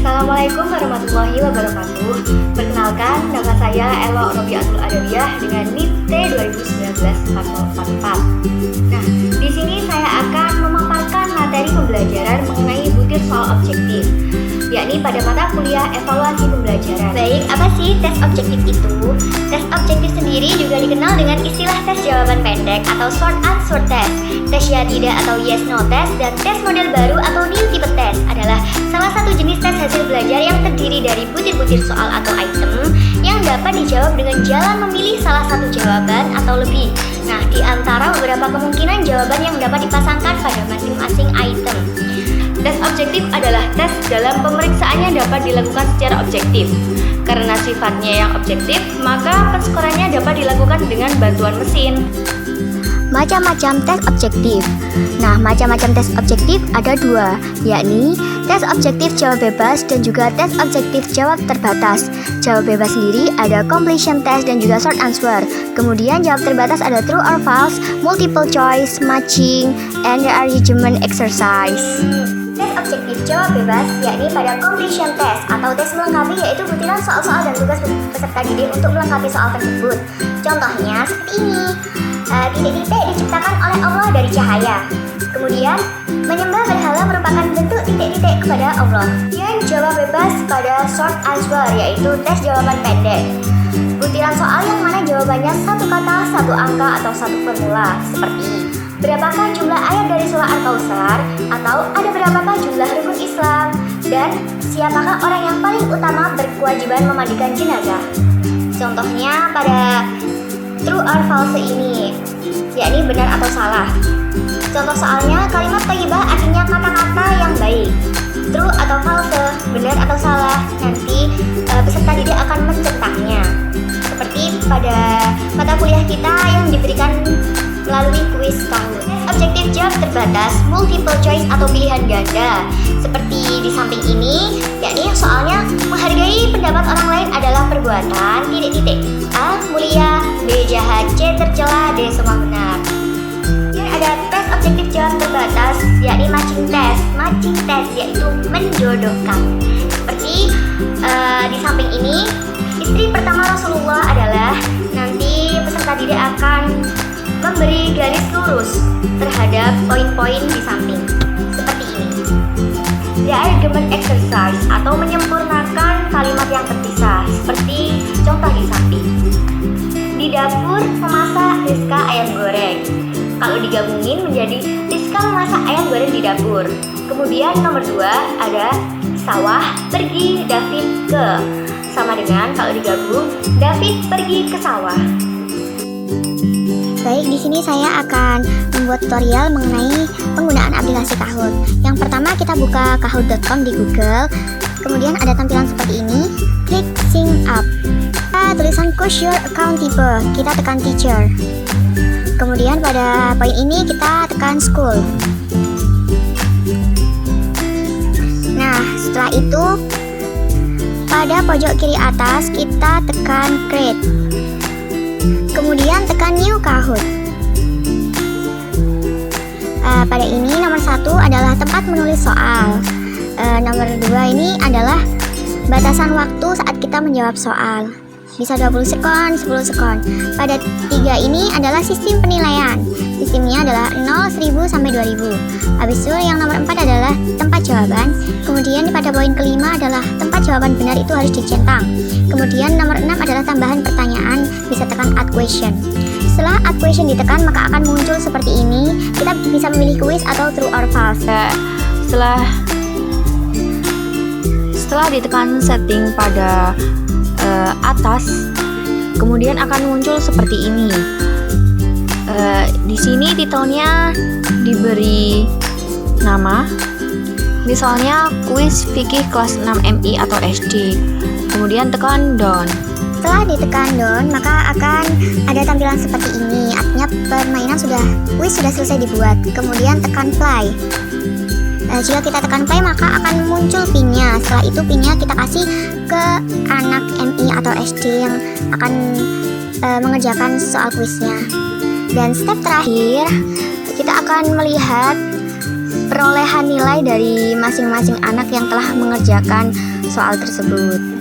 Assalamualaikum warahmatullahi wabarakatuh. Perkenalkan, nama saya Elo Robiatul Adawiyah dengan NIP T2019-44. Nah, di sini saya akan memaparkan materi pembelajaran mengenai butir soal objektif, yakni pada mata kuliah evaluasi pembelajaran. Baik, apa sih tes objektif itu? Tes objektif sendiri juga dikenal dengan istilah tes jawaban pendek atau short answer test, tes ya tidak atau yes no test, dan tes model baru atau new type test adalah salah satu jenis tes hasil belajar yang terdiri dari butir-butir soal atau item yang dapat dijawab dengan jalan memilih salah satu jawaban atau lebih. Nah, di antara beberapa kemungkinan jawaban yang dapat dipasangkan pada masing-masing item. Tes objektif adalah tes dalam pemeriksaannya dapat dilakukan secara objektif. Karena sifatnya yang objektif, maka penskorannya dapat dilakukan dengan bantuan mesin. Macam-macam tes objektif. Nah, macam-macam tes objektif ada dua, yakni tes objektif jawab bebas dan juga tes objektif jawab terbatas. Jawab bebas sendiri ada completion test dan juga short answer. Kemudian jawab terbatas ada true or false, multiple choice, matching, and argument exercise. Tes objektif jawab bebas yakni pada completion test atau tes melengkapi, yaitu butiran soal-soal dan tugas peserta didik untuk melengkapi soal tersebut. Contohnya seperti ini. Titik-titik diciptakan oleh Allah dari cahaya. Kemudian, menyembah berhala merupakan bentuk titik-titik kepada Allah. Yang jawab bebas pada short answer, yaitu tes jawaban pendek. Butiran soal yang mana jawabannya satu kata, satu angka, atau satu formula, seperti berapakah jumlah ayat dari surah Al-Kautsar, atau ada berapakah jumlah rukun Islam, dan siapakah orang yang paling utama berkewajiban memandikan jenazah. Contohnya pada true or false ini, yakni benar atau salah. Contoh soalnya kalimat thayyibah artinya kata-kata yang baik. True atau false, benar atau salah, nanti peserta didik akan mencetaknya. Seperti pada mata kuliah kita yang diberikan melalui kuis tahun. Objektif jawab terbatas, multiple choice atau pilihan ganda. Seperti di samping ini, yakni soalnya menghargai pendapat orang lain adalah perbuatan titik-titik. A. Mulia, B. Jahat, C. Tercela, D. Semua benar. Kemudian ada tes objektif jawab terbatas, yakni matching test. Matching test yaitu menjodohkan. Seperti di samping ini, istri pertama Rasulullah adalah, nanti peserta didik akan memberi garis lurus terhadap poin-poin di samping. Seperti ini. The argument exercise atau menyempurnakan kalimat yang terpisah. Seperti contoh di samping. Di dapur memasak Rizka ayam goreng. Kalau digabungin menjadi Rizka memasak ayam goreng di dapur. Kemudian nomor 2 ada sawah pergi David ke. Sama dengan kalau digabung David pergi ke sawah. Baik, di sini saya akan membuat tutorial mengenai penggunaan aplikasi Kahoot. Yang pertama kita buka kahoot.com di Google. Kemudian ada tampilan seperti ini. Klik sign up. Tulisan choose your account type. Kita tekan teacher. Kemudian pada poin ini kita tekan school. Nah, setelah itu pada pojok kiri atas kita tekan create. Kemudian tekan new Kahoot. Pada ini nomor 1 adalah tempat menulis soal. Nomor 2 ini adalah batasan waktu saat kita menjawab soal. Bisa 20 sekon, 10 sekon. Pada 3 ini adalah sistem penilaian. Sistemnya adalah 0, 1000, sampai 2000. Habis itu yang nomor 4 adalah tempat jawaban. Kemudian pada poin kelima adalah tempat jawaban benar itu harus dicentang. Kemudian nomor 6 adalah tambahan pertanyaan, bisa tekan add question. Setelah add question ditekan, maka akan muncul seperti ini. Kita bisa memilih quiz atau true or false. Setelah ditekan setting pada atas, kemudian akan muncul seperti ini. Di sini titelnya diberi nama, misalnya kuis fikih kelas 6 MI atau SD. Kemudian tekan done. Setelah ditekan done, maka akan ada tampilan seperti ini. Artinya permainan kuis sudah selesai dibuat. Kemudian tekan play. Jika kita tekan play, maka akan muncul pinnya. Setelah itu pinnya kita kasih ke anak MI atau SD yang akan mengerjakan soal kuisnya. Dan step terakhir, kita akan melihat perolehan nilai dari masing-masing anak yang telah mengerjakan soal tersebut.